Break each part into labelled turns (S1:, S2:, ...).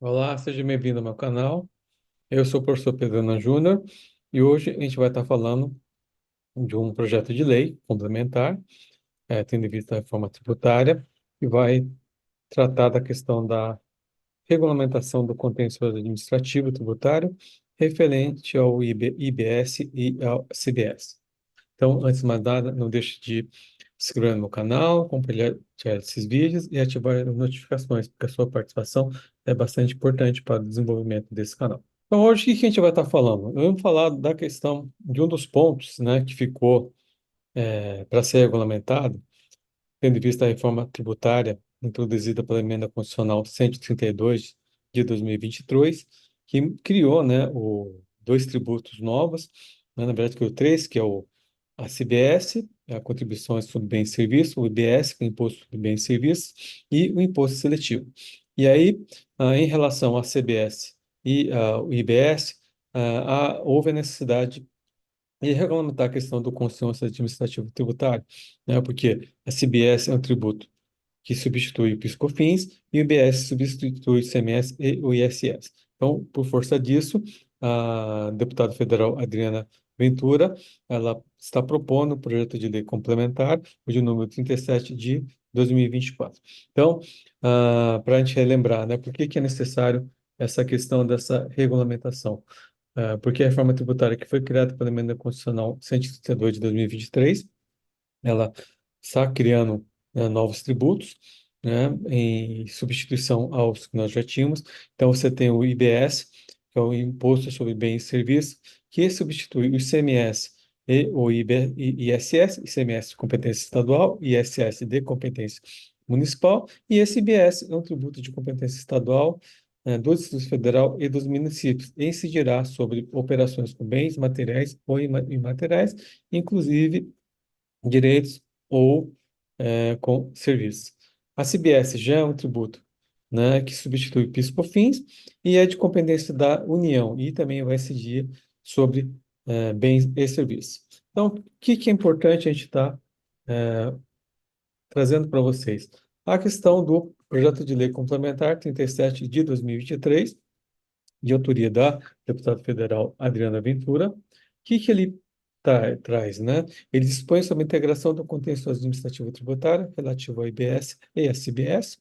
S1: Olá, seja bem-vindo ao meu canal. Eu sou o professor Pedro Júnior e hoje a gente vai estar falando de um projeto de lei complementar, tendo em vista a reforma tributária, que vai tratar da questão da regulamentação do contencioso administrativo tributário referente ao IBS e ao CBS. Então, antes de mais nada, não deixe de se inscrever no meu canal, compartilhar esses vídeos e ativar as notificações, porque a sua participação é bastante importante para o desenvolvimento desse canal. Então, hoje, o que a gente vai estar falando? Vamos falar da questão de um dos pontos, né, que ficou para ser regulamentado, tendo em vista a reforma tributária introduzida pela Emenda Constitucional 132 de 2023, que criou, né, dois tributos novos, né, na verdade, que o três, que é a CBS, a Contribuição sobre Bens e Serviços, o IBS, que é o Imposto sobre Bens e Serviços, e o Imposto Seletivo. E aí, em relação à CBS e ao IBS, houve a necessidade de regulamentar a questão do consciência administrativo tributário, né, porque a CBS é um tributo que substitui o PIS/COFINS e o IBS substitui o ICMS e o ISS. Então, por força disso, a deputada federal Adriana Ventura, ela está propondo um projeto de lei complementar, o de número 37 de 2024. Então, para a gente relembrar, né, por que que é necessário essa questão dessa regulamentação? Porque a reforma tributária que foi criada pela Emenda Constitucional 132 de 2023, ela está criando, novos tributos, né, em substituição aos que nós já tínhamos. Então, você tem o IBS, que é o Imposto sobre Bens e Serviços, que substitui o ICMS e o ISS, ICMS de competência estadual, ISS de competência municipal, e esse IBS é um tributo de competência estadual, do Distrito Federal e dos municípios, e incidirá sobre operações com bens materiais ou imateriais, inclusive direitos ou com serviços. A CBS já é um tributo, né, que substitui o PIS/COFINS e é de competência da União e também vai incidir sobre bens e serviços. Então, o que que é importante a gente estar trazendo para vocês? A questão do projeto de lei complementar 37 de 2023, de autoria da deputada federal Adriana Ventura. O que que ele traz, né? Ele dispõe sobre a integração do contencioso administrativo tributário relativo ao IBS e à CBS.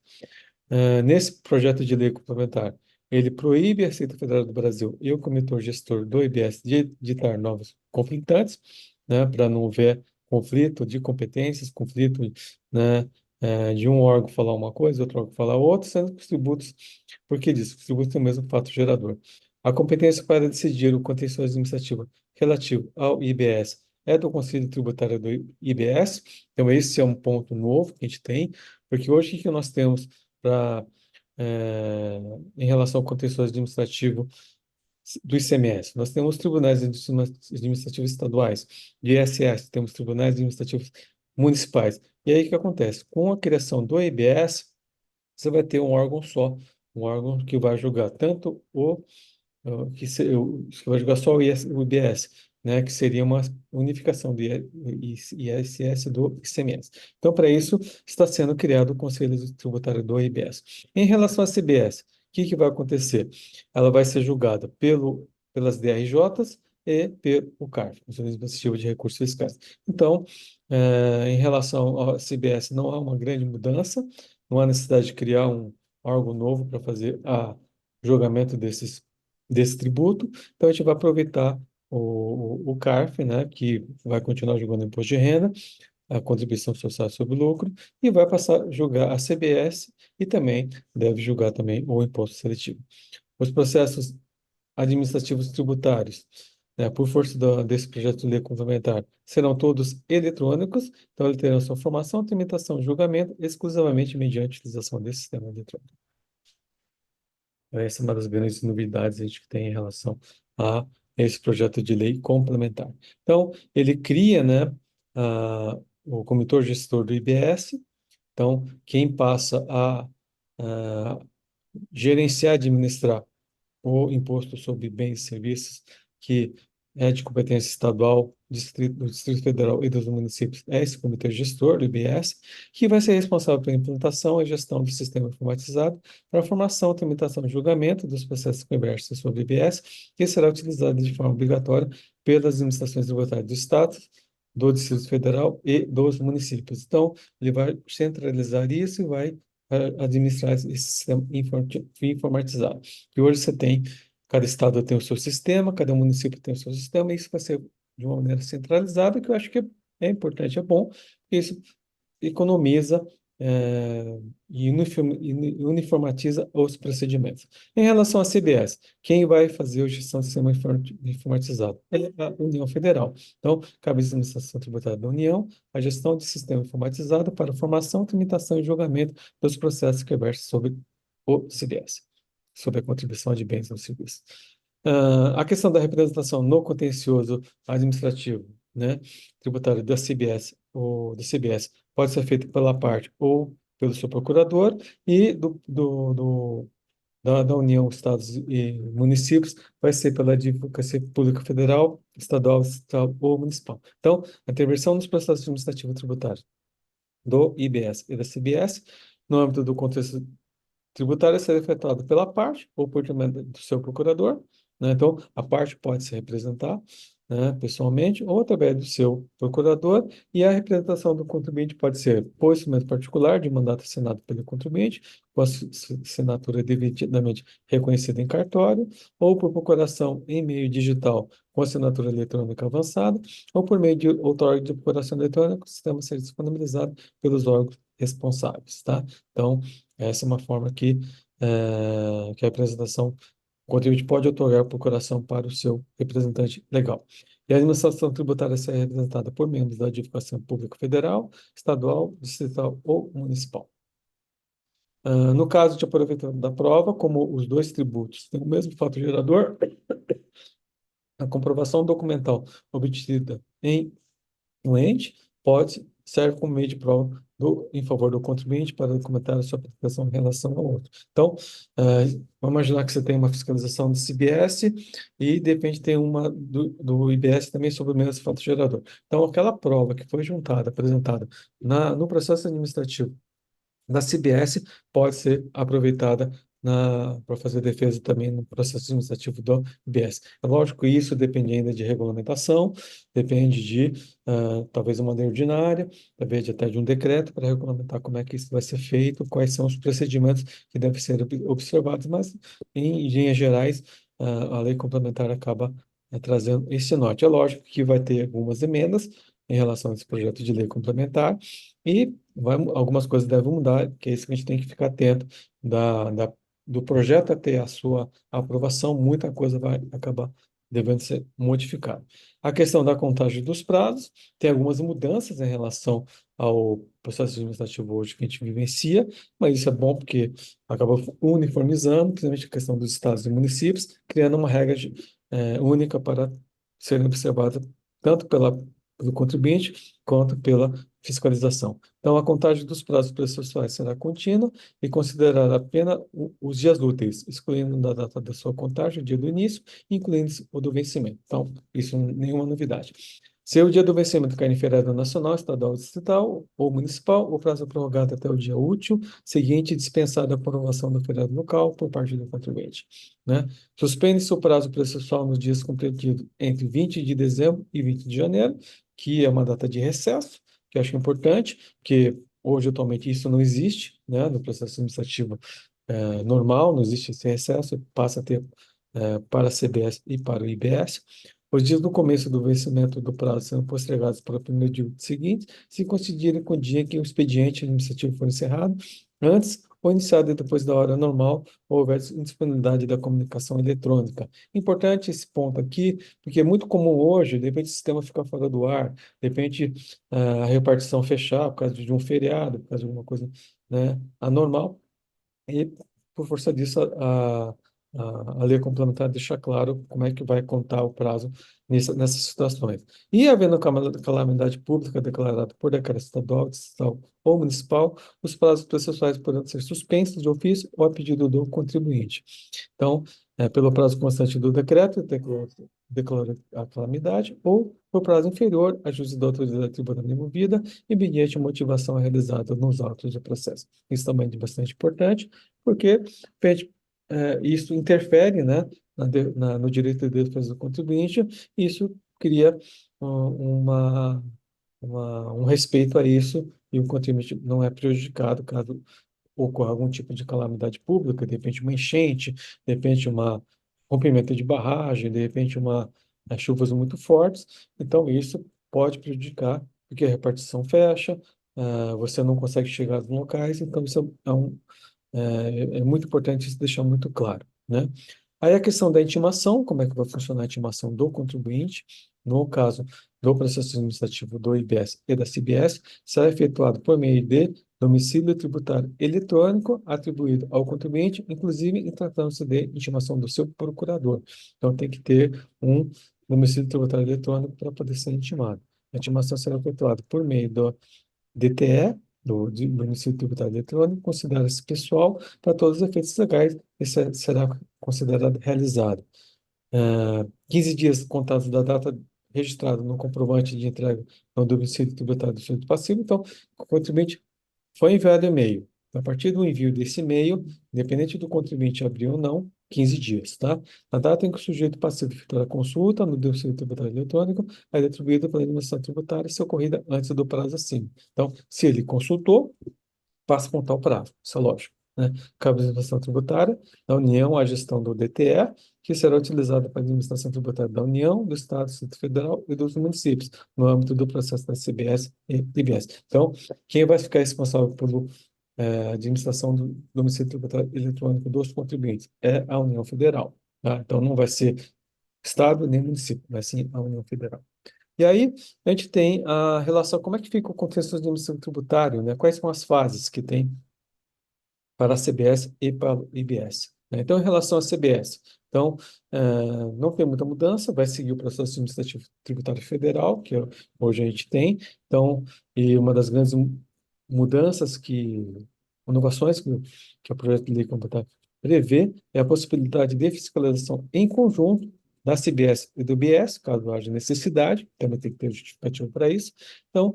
S1: Nesse projeto de lei complementar, ele proíbe a Receita Federal do Brasil e o Comitê Gestor do IBS de editar novos conflitantes, né, para não haver conflito de competências, conflito, né, de um órgão falar uma coisa, outro órgão falar outra, sendo que os tributos, porque diz, os tributos têm o mesmo fato gerador. A competência para decidir o contencioso administrativo relativo ao IBS é do Conselho Tributário do IBS, então esse é um ponto novo que a gente tem, porque hoje o que nós temos para, em relação ao contencioso administrativo do ICMS? Nós temos tribunais administrativos estaduais, de ISS, temos tribunais administrativos municipais. E aí o que acontece? Com a criação do IBS, você vai ter um órgão só, um órgão que vai julgar tanto que vai julgar só o IBS, né, que seria uma unificação do ISS do ICMS. Então, para isso, está sendo criado o Conselho Tributário do IBS. Em relação à CBS, o que que vai acontecer? Ela vai ser julgada pelas DRJs e pelo CARF, Conselho Administrativo de Recursos Fiscais. Então, em relação à CBS, não há uma grande mudança, não há necessidade de criar um órgão novo para fazer julgamento desse tributo. Então, a gente vai aproveitar o CARF, né, que vai continuar julgando o imposto de renda, a contribuição social sobre o lucro, e vai passar a julgar a CBS e também deve julgar também o imposto seletivo. Os processos administrativos tributários, né, por força desse projeto de lei complementar, serão todos eletrônicos, então eles terão sua formação, tramitação e julgamento exclusivamente mediante a utilização desse sistema eletrônico. Essa é uma das grandes novidades que a gente tem em relação a esse projeto de lei complementar. Então, ele cria, né, o comitê gestor do IBS. Então, quem passa a gerenciar e administrar o imposto sobre bens e serviços, que é de competência estadual, do Distrito Federal e dos municípios, é esse comitê gestor do IBS, que vai ser responsável pela implantação e gestão do sistema informatizado para a formação, tramitação e julgamento dos processos que versam sobre o IBS, que será utilizado de forma obrigatória pelas administrações tributárias do Estado, do Distrito Federal e dos municípios. Então, ele vai centralizar isso e vai administrar esse sistema informatizado. E hoje você tem, cada estado tem o seu sistema, cada município tem o seu sistema, e isso vai ser de uma maneira centralizada, que eu acho que é importante, é bom, porque isso economiza e uniformiza os procedimentos. Em relação à CBS, quem vai fazer a gestão do sistema informatizado? É a União Federal. Então, cabe à Administração Tributária da União a gestão de sistema informatizado para formação, tramitação e julgamento dos processos que versam sobre o CBS, sobre a contribuição de bens ou serviços. A questão da representação no contencioso administrativo, né, tributário da CBS ou do CBS pode ser feito pela parte ou pelo seu procurador e da União, Estados e municípios vai ser pela Advocacia Pública Federal, estadual ou municipal. Então, a intervenção nos processos administrativos tributários do IBS e da CBS, no âmbito do contexto tributária será efetuada pela parte ou por intermédio do seu procurador, né? Então, a parte pode se representar, né, pessoalmente ou através do seu procurador, e a representação do contribuinte pode ser por instrumento particular de mandato assinado pelo contribuinte, com a assinatura devidamente reconhecida em cartório, ou por procuração em meio digital com assinatura eletrônica avançada, ou por meio de outorga de procuração eletrônica, o sistema ser disponibilizado pelos órgãos responsáveis, tá? Então, essa é uma forma que a representação, o contribuinte pode otorgar procuração para o seu representante legal. E a administração tributária será representada por membros da Advocacia Pública Federal, estadual, distrital ou municipal. No caso de aproveitamento da prova, como os dois tributos têm o mesmo fato gerador, a comprovação documental obtida em um ente serve como meio de prova em favor do contribuinte para documentar a sua aplicação em relação ao outro. Então, vamos imaginar que você tem uma fiscalização do CBS e, de repente, tem uma do IBS também sobre o mesmo fato gerador. Então, aquela prova que foi juntada, apresentada no processo administrativo da CBS pode ser aproveitada para fazer defesa também no processo administrativo do IBS. É lógico que isso depende ainda de regulamentação, depende de talvez uma lei ordinária, talvez até de um decreto para regulamentar como é que isso vai ser feito, quais são os procedimentos que devem ser observados, mas em linhas gerais a lei complementar acaba trazendo esse norte. É lógico que vai ter algumas emendas em relação a esse projeto de lei complementar, e algumas coisas devem mudar, que é isso que a gente tem que ficar atento do projeto até a sua aprovação, muita coisa vai acabar devendo ser modificada. A questão da contagem dos prazos, tem algumas mudanças em relação ao processo administrativo hoje que a gente vivencia, mas isso é bom porque acabou uniformizando, principalmente a questão dos estados e municípios, criando uma regra única para serem observadas tanto pelo contribuinte quanto pela fiscalização. Então, a contagem dos prazos processuais será contínua e considerará apenas os dias úteis, excluindo da data da sua contagem, o dia do início, incluindo o do vencimento. Então, isso nenhuma novidade. Se o dia do vencimento cair em feriado nacional, estadual, distrital ou municipal, o prazo é prorrogado até o dia útil seguinte, dispensada a aprovação do feriado local por parte do contribuinte, né? Suspende-se o prazo processual nos dias compreendidos entre 20 de dezembro e 20 de janeiro, que é uma data de recesso, que eu acho importante, porque hoje, atualmente, isso não existe, né, no processo administrativo normal, não existe esse recesso, passa a ter para a CBS e para o IBS. Os dias do começo do vencimento do prazo serão postergados para o primeiro dia seguinte, se coincidirem com o dia em que o expediente administrativo for encerrado, antes ou iniciado depois da hora normal, ou houver indisponibilidade da comunicação eletrônica. Importante esse ponto aqui, porque é muito comum hoje, de repente o sistema fica fora do ar, de repente a repartição fechar por causa de um feriado, por causa de alguma coisa, né, anormal, e por força disso a lei complementar deixa claro como é que vai contar o prazo nessas situações. E havendo calamidade pública declarada por decreto estadual, distrital ou municipal, os prazos processuais poderão ser suspensos de ofício ou a pedido do contribuinte. Então, pelo prazo constante do decreto declara a calamidade, ou por prazo inferior, ajuste da autoridade tributária envolvida e mediante motivação realizada nos autos do processo. Isso também é bastante importante, porque isso interfere, né, no direito de defesa do contribuinte, e isso cria uma, um respeito a isso, e o contribuinte não é prejudicado caso ocorra algum tipo de calamidade pública, de repente uma enchente, de repente uma rompimento de barragem, de repente chuvas muito fortes. Então, isso pode prejudicar, porque a repartição fecha, você não consegue chegar aos locais, então isso é muito importante isso deixar muito claro, né? Aí a questão da intimação, como é que vai funcionar a intimação do contribuinte? No caso do processo administrativo do IBS e da CBS, será efetuado por meio de domicílio tributário eletrônico atribuído ao contribuinte, inclusive em tratando-se de intimação do seu procurador. Então, tem que ter um domicílio tributário eletrônico para poder ser intimado. A intimação será efetuada por meio do DTE, do Domicílio Tributário Eletrônico, considera-se pessoal para todos os efeitos legais e será considerado realizado. 15 dias contados da data registrada no comprovante de entrega no domicílio tributário do sujeito passivo. Então, o contribuinte foi enviado e-mail. A partir do envio desse e-mail, independente do contribuinte abrir ou não, 15 dias, tá? Na data em que o sujeito passivo efetuar a consulta no domicílio tributário eletrônico, é atribuída pela administração tributária se ocorrida antes do prazo acima. Então, se ele consultou, passa a contar o prazo, isso é lógico, né? Cabe à administração tributária da União à gestão do DTE, que será utilizada para a administração tributária da União, do Estado, do Distrito Federal e dos municípios, no âmbito do processo da CBS e IBS. Então, quem vai ficar responsável pela administração do domicílio tributário eletrônico dos contribuintes é a União Federal, tá? Então, não vai ser Estado nem município, vai sim a União Federal. E aí, a gente tem a relação, como é que fica o contexto do administrativo tributário, né? Quais são as fases que tem para a CBS e para o IBS, né? Então, em relação à CBS, então, não tem muita mudança, vai seguir o processo administrativo tributário federal, que hoje a gente tem. Então, e uma das grandes mudanças inovações que o projeto de lei complementar prevê é a possibilidade de fiscalização em conjunto da CBS e do IBS, caso haja necessidade, também tem que ter justificativo para isso. Então,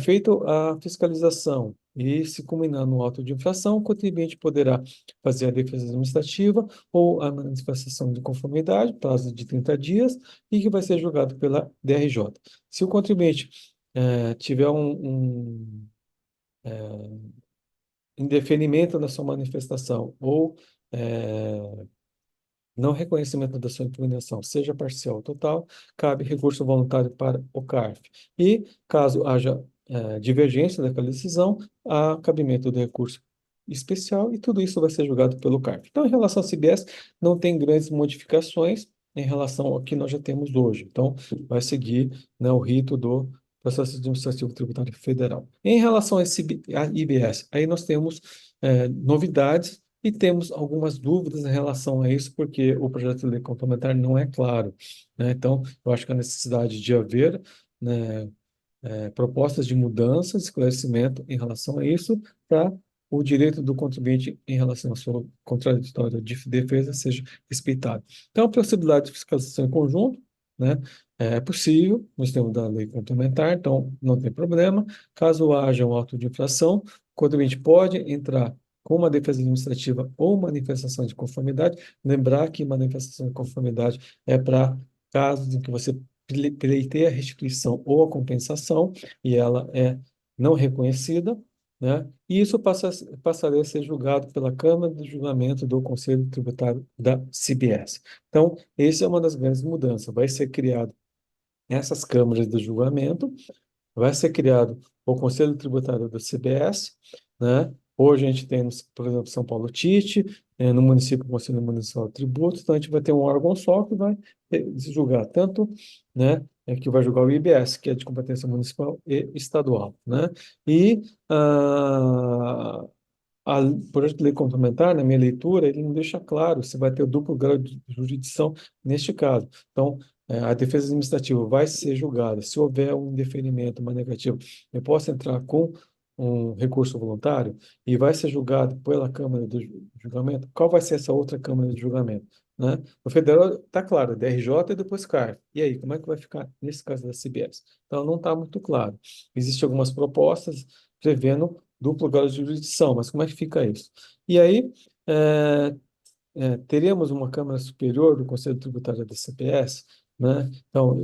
S1: feito a fiscalização e se culminar no auto de infração, o contribuinte poderá fazer a defesa administrativa ou a manifestação de conformidade, prazo de 30 dias, e que vai ser julgado pela DRJ. Se o contribuinte tiver um indeferimento da sua manifestação ou não reconhecimento da sua impugnação, seja parcial ou total, cabe recurso voluntário para o CARF. E, caso haja divergência daquela decisão, há cabimento do recurso especial e tudo isso vai ser julgado pelo CARF. Então, em relação ao CBS, não tem grandes modificações em relação ao que nós já temos hoje. Então, vai seguir, né, o rito do processo administrativo tributário federal. Em relação a IBS, aí nós temos novidades e temos algumas dúvidas em relação a isso, porque o projeto de lei complementar não é claro, né? Então, eu acho que a necessidade de haver, né, propostas de mudança, de esclarecimento em relação a isso, para o direito do contribuinte em relação à sua contraditória de defesa seja respeitado. Então, a possibilidade de fiscalização em conjunto, né, é possível, nós temos da lei complementar, então não tem problema. Caso haja um auto de infração, o contribuinte pode entrar com uma defesa administrativa ou manifestação de conformidade. Lembrar que manifestação de conformidade é para casos em que você pleiteia a restituição ou a compensação e ela é não reconhecida, né? E isso passaria a ser julgado pela Câmara de Julgamento do Conselho Tributário da CBS. Então, essa é uma das grandes mudanças. Vai ser criado essas câmaras de julgamento, vai ser criado o Conselho Tributário da CBS, né? Hoje a gente tem, por exemplo, São Paulo TIT, no município, o Conselho Municipal de Tributos, então a gente vai ter um órgão só que vai julgar tanto, né, que vai julgar o IBS, que é de competência municipal e estadual, né? E o projeto de lei complementar, na minha leitura, ele não deixa claro se vai ter o duplo grau de jurisdição neste caso. Então, a defesa administrativa vai ser julgada. Se houver um indeferimento, uma negativa, eu posso entrar com um recurso voluntário e vai ser julgado pela Câmara de Julgamento. Qual vai ser essa outra Câmara de Julgamento? né? O federal está claro, DRJ e depois CARF. E aí, como é que vai ficar nesse caso da CBS? Então, não está muito claro. Existem algumas propostas prevendo duplo grau de jurisdição, mas como é que fica isso? E aí, é, teríamos uma Câmara Superior do Conselho Tributário da CPS, né? Então,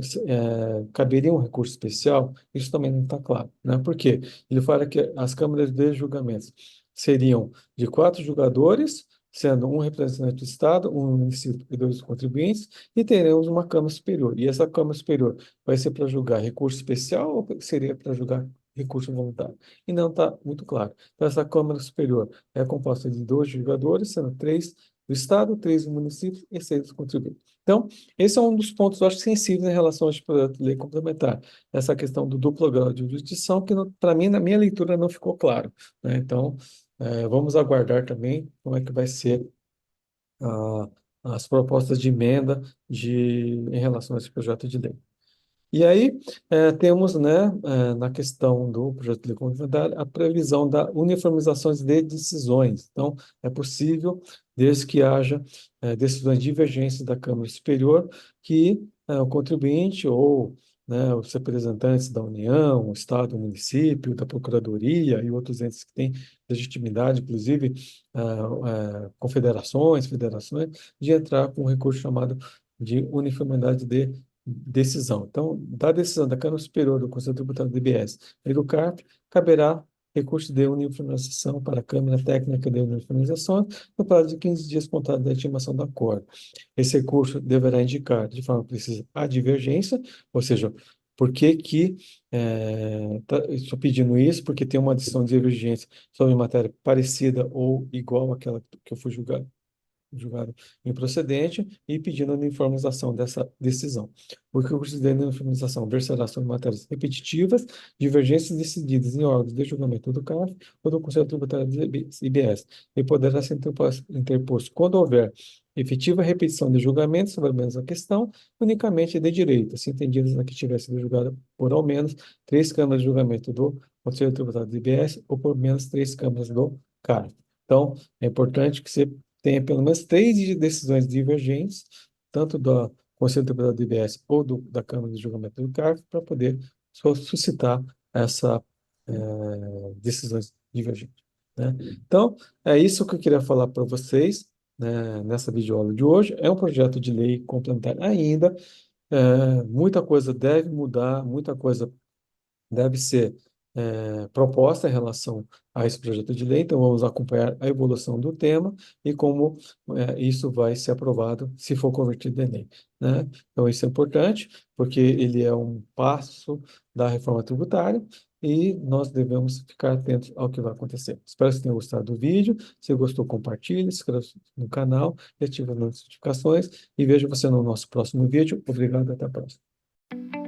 S1: caberia um recurso especial? Isso também não está claro, né? Por quê? Ele fala que as câmaras de julgamentos seriam de 4 julgadores, sendo um representante do Estado, um município e 2 contribuintes, e teremos uma Câmara Superior. E essa Câmara Superior vai ser para julgar recurso especial ou seria para julgar recurso voluntário? E não está muito claro. Então, essa Câmara Superior é composta de 2 julgadores, sendo 3 do Estado, 3 do município e 6 dos contribuintes. Então, esse é um dos pontos, eu acho, sensíveis em relação a este projeto de lei complementar. Essa questão do duplo grau de jurisdição, que, para mim, na minha leitura, não ficou claro, né? Então, vamos aguardar também como é que vai ser ah, as propostas de emenda em relação a esse projeto de lei. E aí, temos, né, na questão do projeto de lei complementar, a previsão da uniformização de decisões. Então, é possível, desde que haja decisões divergentes da Câmara Superior, que o contribuinte ou, né, os representantes da União, o Estado, o município, da Procuradoria e outros entes que têm legitimidade, inclusive confederações, federações, de entrar com um recurso chamado de uniformidade de decisão. Então, da decisão da Câmara Superior do Conselho Tributário do DBS e do CARF, caberá recurso de uniformização para a Câmara Técnica de Uniformização no prazo de 15 dias contados da intimação do acordo. Esse recurso deverá indicar de forma precisa a divergência, ou seja, por que que estou pedindo isso? Porque tem uma decisão de divergência sobre matéria parecida ou igual àquela que eu fui julgado improcedente e pedindo a uniformização dessa decisão. O recurso de uniformização versará sobre matérias repetitivas, divergências decididas em órgãos de julgamento do CARF ou do Conselho Tributário do IBS, e poderá ser interposto quando houver efetiva repetição de julgamentos sobre a mesma questão, unicamente de direito, se entendidas na que tivesse sido julgada por ao menos 3 câmaras de julgamento do Conselho Tributário do IBS ou por menos 3 câmaras do CARF. Então, é importante que você tenha pelo menos 3 decisões divergentes, tanto do Conselho Tributário do IBS ou da Câmara de Julgamento do CARF, para poder suscitar essa decisões divergentes, né? Então, é isso que eu queria falar para vocês, né, nessa videoaula de hoje. É um projeto de lei complementar ainda, muita coisa deve mudar, muita coisa deve ser proposta em relação a esse projeto de lei, então vamos acompanhar a evolução do tema e como isso vai ser aprovado se for convertido em lei, né? Então isso é importante, porque ele é um passo da reforma tributária e nós devemos ficar atentos ao que vai acontecer. Espero que você tenha gostado do vídeo. Se gostou, compartilhe, se inscreva no canal e ative as notificações e vejo você no nosso próximo vídeo. Obrigado, até a próxima.